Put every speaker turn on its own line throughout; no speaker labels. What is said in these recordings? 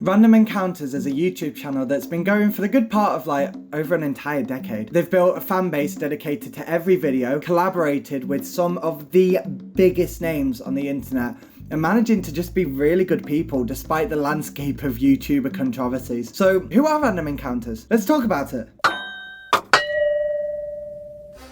Random Encounters is a YouTube channel that's been going for the good part of over an entire decade. They've built a fan base dedicated to every video, collaborated with some of the biggest names on the internet, and managing to just be really good people despite the landscape of YouTuber controversies. So who are Random Encounters? Let's talk about it.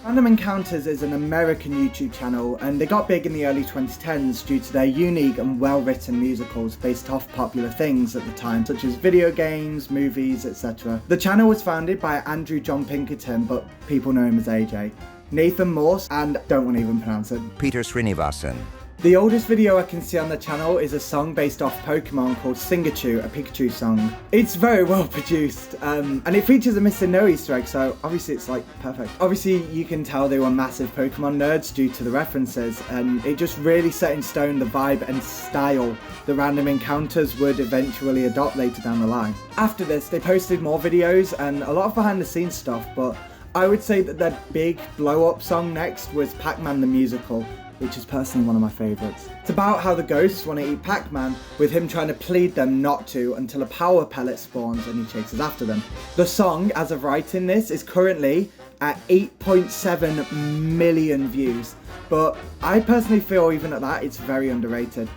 Random Encounters is an American YouTube channel, and they got big in the early 2010s due to their unique and well-written musicals based off popular things at the time, such as video games, movies, etc. The channel was founded by Andrew John Pinkerton, but people know him as AJ, Nathan Morse, and don't want to even pronounce it,
Peter Srinivasan.
The oldest video I can see on the channel is a song based off Pokemon called Singachu, a Pikachu song. It's very well produced, and it features a Mr. No Easter egg, so obviously it's perfect. Obviously you can tell they were massive Pokemon nerds due to the references, and it just really set in stone the vibe and style the Random Encounters would eventually adopt later down the line. After this, they posted more videos and a lot of behind the scenes stuff, but I would say that their big blow up song next was Pac-Man the Musical, which is personally one of my favourites. It's about how the ghosts want to eat Pac-Man, with him trying to plead them not to until a power pellet spawns and he chases after them. The song, as of writing this, is currently at 8.7 million views, but I personally feel even at that, it's very underrated.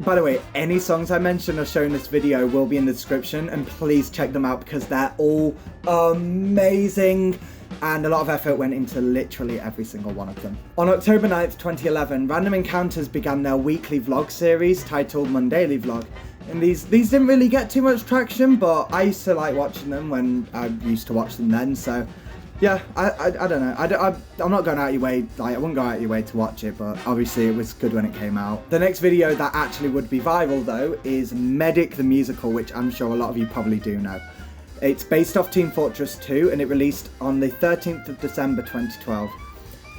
By the way, any songs I mention or show in this video will be in the description, and please check them out because they're all amazing. And a lot of effort went into literally every single one of them. On October 9th, 2011, Random Encounters began their weekly vlog series titled Mondaily Vlog. And these didn't really get too much traction, but I used to like watching them when I used to watch them then, so yeah, I don't know. I'm not going out your way, I wouldn't go out your way to watch it, but obviously it was good when it came out. The next video that actually would be viral though is Medic the Musical, which I'm sure a lot of you probably do know. It's based off Team Fortress 2 and it released on the 13th of December 2012.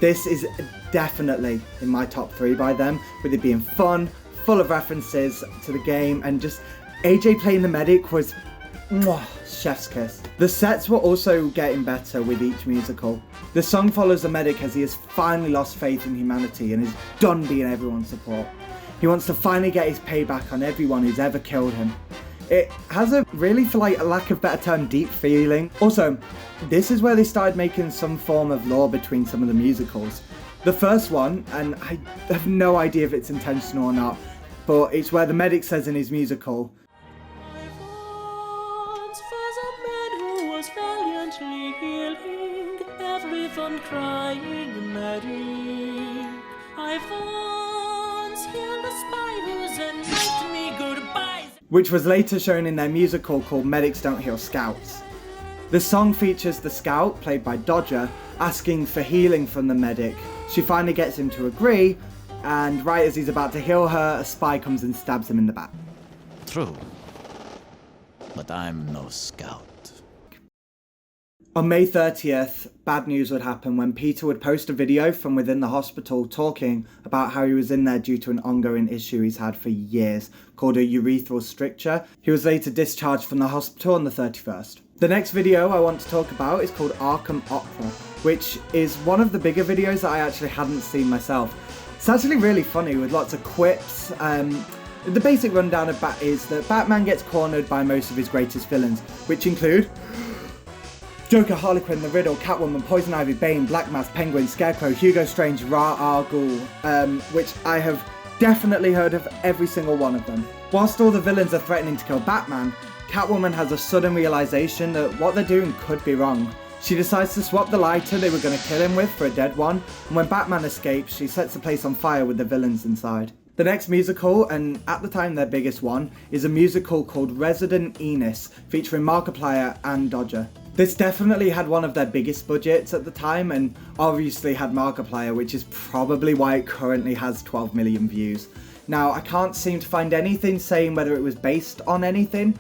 This is definitely in my top 3 by them, with it being fun, full of references to the game, and just AJ playing the medic was chef's kiss. The sets were also getting better with each musical. The song follows the medic as he has finally lost faith in humanity and is done being everyone's support. He wants to finally get his payback on everyone who's ever killed him. It has a really, for a lack of better term, deep feeling. Also, this is where they started making some form of lore between some of the musicals. The first one, and I have no idea if it's intentional or not, but it's where the medic says in his musical,
I once was a man who was valiantly healing everyone crying medic. I once healed a spy who's knifed me goodbye,
which was later shown in their musical called Medics Don't Heal Scouts. The song features the scout, played by Dodger, asking for healing from the medic. She finally gets him to agree, and right as he's about to heal her, a spy comes and stabs him in the back.
True, but I'm no scout.
On May 30th, bad news would happen when Peter would post a video from within the hospital talking about how he was in there due to an ongoing issue he's had for years called a urethral stricture. He was later discharged from the hospital on the 31st. The next video I want to talk about is called Arkham Opera, which is one of the bigger videos that I actually hadn't seen myself. It's actually really funny with lots of quips. The basic rundown of is that Batman gets cornered by most of his greatest villains, which include Joker, Harley Quinn, the Riddle, Catwoman, Poison Ivy, Bane, Black Mask, Penguin, Scarecrow, Hugo Strange, Ra's al Ghul, which I have definitely heard of every single one of them. Whilst all the villains are threatening to kill Batman, Catwoman has a sudden realization that what they're doing could be wrong. She decides to swap the lighter they were going to kill him with for a dead one, and when Batman escapes, she sets the place on fire with the villains inside. The next musical, and at the time their biggest one, is a musical called Resident Enos, featuring Markiplier and Dodger. This definitely had one of their biggest budgets at the time, and obviously had Markiplier, which is probably why it currently has 12 million views. Now, I can't seem to find anything saying whether it was based on anything.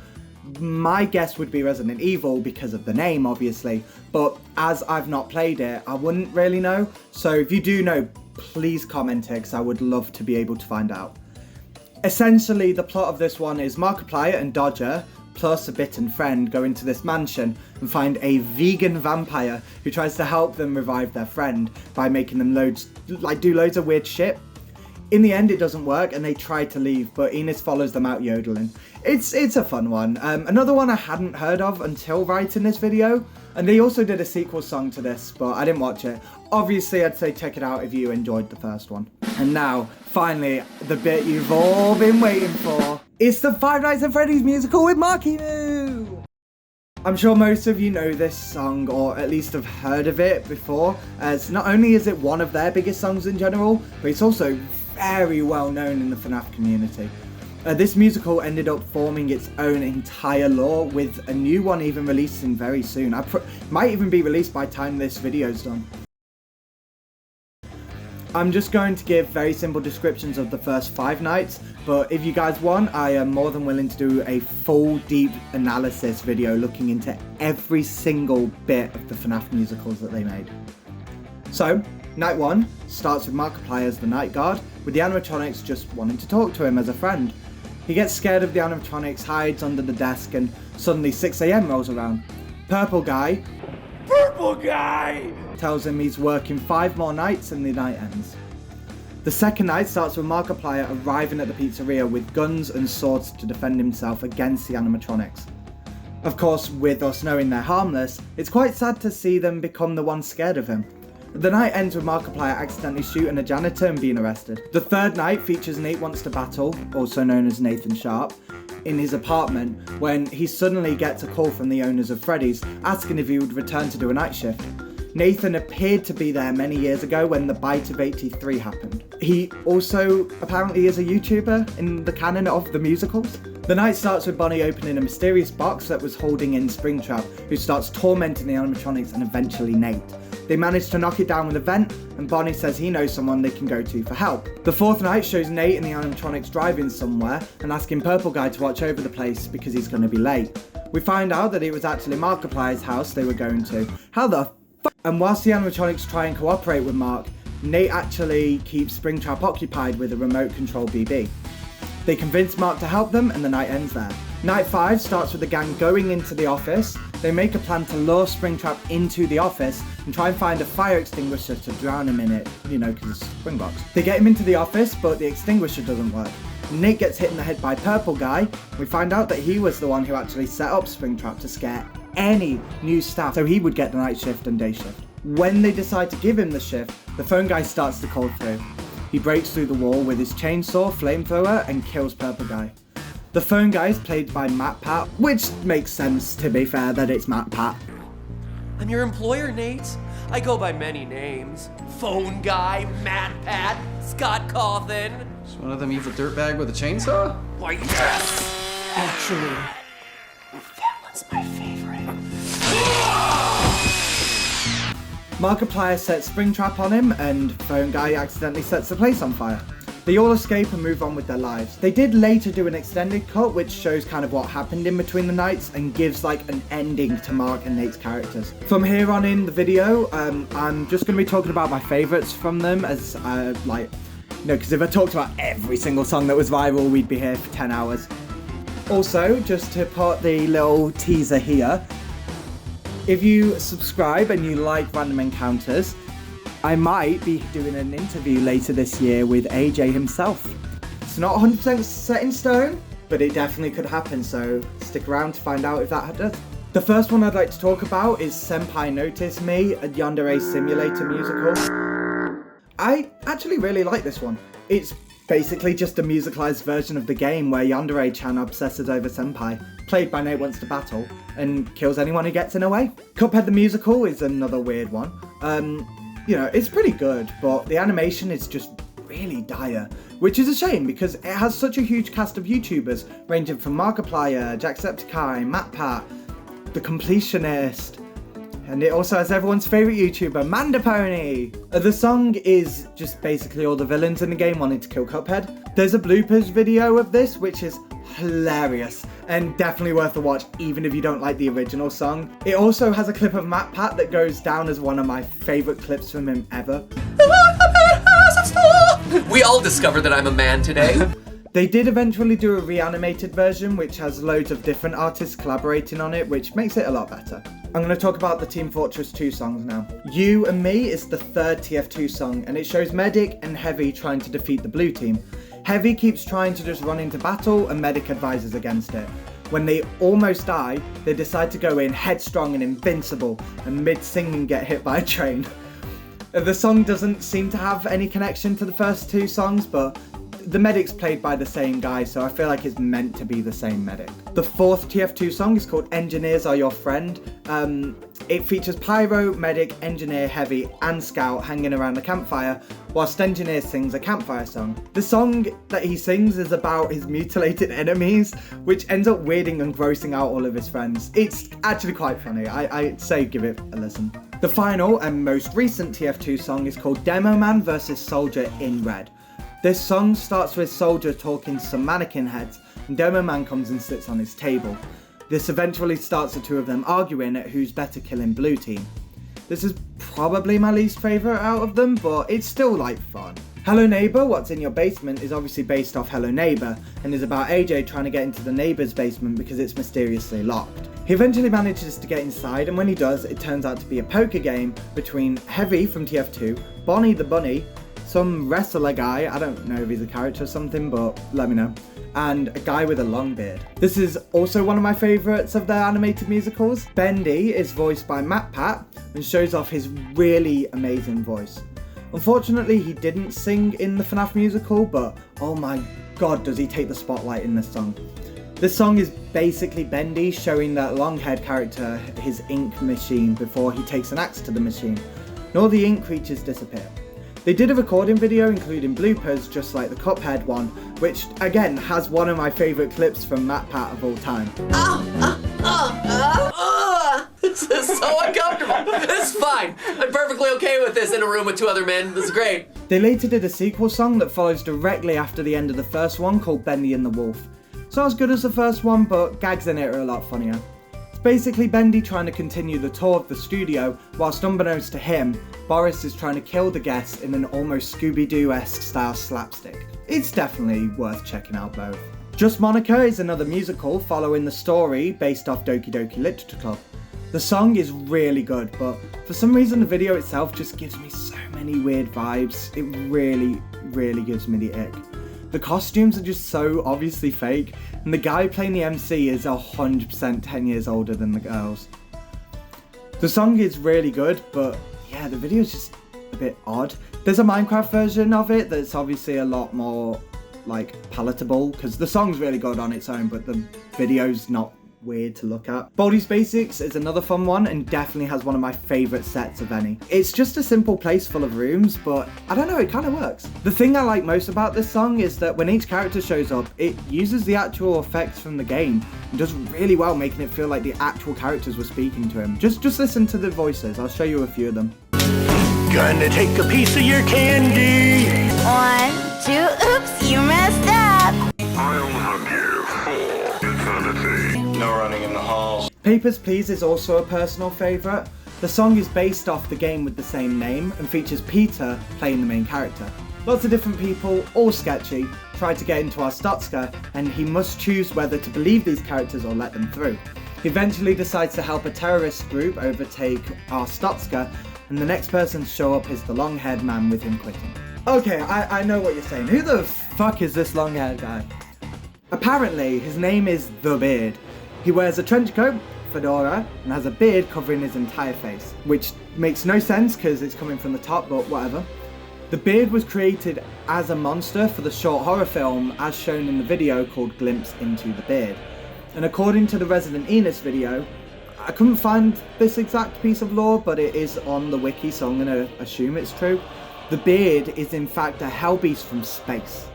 My guess would be Resident Evil because of the name, obviously, but as I've not played it, I wouldn't really know. So if you do know, please comment it, because I would love to be able to find out. Essentially, the plot of this one is Markiplier and Dodger, plus a bitten friend, go into this mansion and find a vegan vampire who tries to help them revive their friend by making them do loads of weird shit. In the end, it doesn't work and they try to leave, but Enos follows them out yodeling. It's a fun one. Another one I hadn't heard of until writing this video, and they also did a sequel song to this, but I didn't watch it. Obviously, I'd say check it out if you enjoyed the first one. And now, finally, the bit you've all been waiting for. It's the Five Nights at Freddy's musical with Marky Moo! I'm sure most of you know this song, or at least have heard of it before, as not only is it one of their biggest songs in general, but it's also very well known in the FNAF community. This musical ended up forming its own entire lore, with a new one even releasing very soon. Might even be released by the time this video's done. I'm just going to give very simple descriptions of the first 5 nights, but if you guys want, I am more than willing to do a full deep analysis video looking into every single bit of the FNAF musicals that they made. So, night 1 starts with Markiplier as the night guard, with the animatronics just wanting to talk to him as a friend. He gets scared of the animatronics, hides under the desk, and suddenly 6 AM rolls around. Purple Guy tells him he's working 5 more nights and the night ends. The second night starts with Markiplier arriving at the pizzeria with guns and swords to defend himself against the animatronics. Of course, with us knowing they're harmless, it's quite sad to see them become the ones scared of him. The night ends with Markiplier accidentally shooting a janitor and being arrested. The third night features Nate Wants to Battle, also known as Nathan Sharp, in his apartment when he suddenly gets a call from the owners of Freddy's asking if he would return to do a night shift. Nathan appeared to be there many years ago when the Bite of 83 happened. He also apparently is a YouTuber in the canon of the musicals. The night starts with Bonnie opening a mysterious box that was holding in Springtrap, who starts tormenting the animatronics and eventually Nate. They manage to knock it down with a vent, and Bonnie says he knows someone they can go to for help. The fourth night shows Nate and the animatronics driving somewhere and asking Purple Guy to watch over the place because he's going to be late. We find out that it was actually Markiplier's house they were going to. How the f***? And whilst the animatronics try and cooperate with Mark, Nate actually keeps Springtrap occupied with a remote control BB. They convince Mark to help them and the night ends there. Night 5 starts with the gang going into the office. They make a plan to lure Springtrap into the office and try and find a fire extinguisher to drown him in it, you know, because it's Springbox. They get him into the office, but the extinguisher doesn't work. Nate gets hit in the head by Purple Guy. We find out that he was the one who actually set up Springtrap to scare any new staff, so he would get the night shift and day shift. When they decide to give him the shift, the phone guy starts to call through. He breaks through the wall with his chainsaw, flamethrower, and kills Purple Guy. The phone guy is played by MatPat, which makes sense, to be fair, that it's MatPat.
I'm your employer, Nate. I go by many names. Phone Guy, MatPat, Scott Cawthon.
Is one of them evil dirtbag with a chainsaw?
Why, yes! Actually, that one's my favorite.
Markiplier sets Springtrap on him, and Phone Guy accidentally sets the place on fire. They all escape and move on with their lives. They did later do an extended cut which shows kind of what happened in between the nights and gives like an ending to Mark and Nate's characters. From here on in the video, I'm just going to be talking about my favourites from them as because if I talked about every single song that was viral, we'd be here for 10 hours. Also, just to put the little teaser here, if you subscribe and you like Random Encounters, I might be doing an interview later this year with AJ himself. It's not 100% set in stone, but it definitely could happen, so stick around to find out if that does. The first one I'd like to talk about is Senpai Notice Me, a Yandere Simulator musical. I actually really like this one. It's basically just a musicalized version of the game where Yandere-chan obsesses over Senpai, played by Nate Wants to Battle, and kills anyone who gets in her way. Cuphead the Musical is another weird one. You know, it's pretty good, but the animation is just really dire, which is a shame because it has such a huge cast of YouTubers ranging from Markiplier, Jacksepticeye, MatPat, The Completionist, and it also has everyone's favourite YouTuber, Mandapony. The song is just basically all the villains in the game wanting to kill Cuphead. There's a bloopers video of this, which is hilarious and definitely worth a watch even if you don't like the original song. It also has a clip of MatPat that goes down as one of my favourite clips from him ever.
We all discovered that I'm a man today.
They did eventually do a reanimated version which has loads of different artists collaborating on it, which makes it a lot better. I'm going to talk about the Team Fortress 2 songs now. You and Me is the third TF2 song, and it shows Medic and Heavy trying to defeat the blue team. Heavy keeps trying to just run into battle, and Medic advises against it. When they almost die, they decide to go in headstrong and invincible, and mid-singing get hit by a train. The song doesn't seem to have any connection to the first two songs, but the Medic's played by the same guy, so I feel like it's meant to be the same Medic. The fourth TF2 song is called Engineers Are Your Friend. It features Pyro, Medic, Engineer, Heavy, and Scout hanging around a campfire, whilst Engineer sings a campfire song. The song that he sings is about his mutilated enemies, which ends up weirding and grossing out all of his friends. It's actually quite funny. I'd say give it a listen. The final and most recent TF2 song is called Demo Man vs Soldier in Red. This song starts with Soldier talking to some mannequin heads, and Demo Man comes and sits on his table. This eventually starts the two of them arguing at who's better killing blue team. This is probably my least favourite out of them, but it's still like fun. Hello Neighbour, What's in Your Basement is obviously based off Hello Neighbour, and is about AJ trying to get into the neighbour's basement because it's mysteriously locked. He eventually manages to get inside, and when he does, it turns out to be a poker game between Heavy from TF2, Bonnie the Bunny, some wrestler guy, I don't know if he's a character or something, but let me know, and a guy with a long beard. This is also one of my favourites of their animated musicals. Bendy is voiced by MatPat and shows off his really amazing voice. Unfortunately, he didn't sing in the FNAF musical, but oh my god does he take the spotlight in this song. This song is basically Bendy showing that long-haired character his ink machine before he takes an axe to the machine, and all the ink creatures disappear. They did a recording video including bloopers just like the Cuphead one, which again has one of my favourite clips from MatPat of all time.
This is so uncomfortable. It's fine. I'm perfectly okay with this in a room with two other men. This is great.
They later did a sequel song that follows directly after the end of the first one called Bendy and the Wolf. It's not as good as the first one, but gags in it are a lot funnier. It's basically Bendy trying to continue the tour of the studio, whilst unbeknownst to him, Boris is trying to kill the guests in an almost Scooby-Doo-esque style slapstick. It's definitely worth checking out both. Just Monica is another musical following the story based off Doki Doki Literature Club. The song is really good, but for some reason the video itself just gives me so many weird vibes. It really gives me the ick. The costumes are just so obviously fake, and the guy playing the MC is 100% 10 years older than the girls. The song is really good, but yeah, the video is just a bit odd. There's a Minecraft version of it that's obviously a lot more like palatable, because the song's really good on its own, but the video's not weird to look at. Baldi's Basics is another fun one and definitely has one of my favourite sets of any. It's just a simple place full of rooms, but I don't know, it kind of works. The thing I like most about this song is that when each character shows up, it uses the actual effects from the game and does really well, making it feel like the actual characters were speaking to him. Just listen to the voices, I'll show you a few of them.
Gonna take a piece of your candy.
1, 2, oops, you messed up.
I'll hug you for eternity. No running in the halls.
Papers, Please is also a personal favourite. The song is based off the game with the same name and features Peter playing the main character. Lots of different people, all sketchy, try to get into our Stotska, and he must choose whether to believe these characters or let them through. He eventually decides to help a terrorist group overtake our Stotska, and the next person to show up is the long-haired man with him quitting. Okay, I know what you're saying. Who the fuck is this long-haired guy? Apparently, his name is The Beard. He wears a trench coat, fedora, and has a beard covering his entire face, which makes no sense because it's coming from the top, but whatever. The beard was created as a monster for the short horror film as shown in the video called Glimpse into the Beard. And according to the Resident Enos video, I couldn't find this exact piece of lore, but it is on the wiki, so I'm going to assume it's true. The beard is in fact a hell beast from space.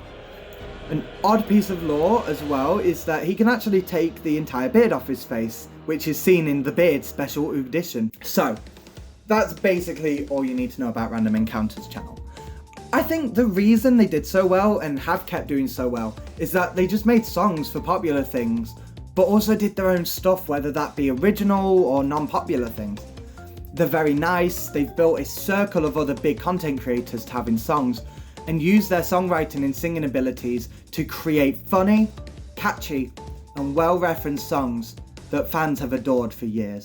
An odd piece of lore as well is that he can actually take the entire beard off his face, which is seen in the Beard Special Edition. So, that's basically all you need to know about Random Encounters channel. I think the reason they did so well and have kept doing so well is that they just made songs for popular things, but also did their own stuff, whether that be original or non-popular things. They're very nice, they've built a circle of other big content creators to have in songs, and use their songwriting and singing abilities to create funny, catchy, and well-referenced songs that fans have adored for years.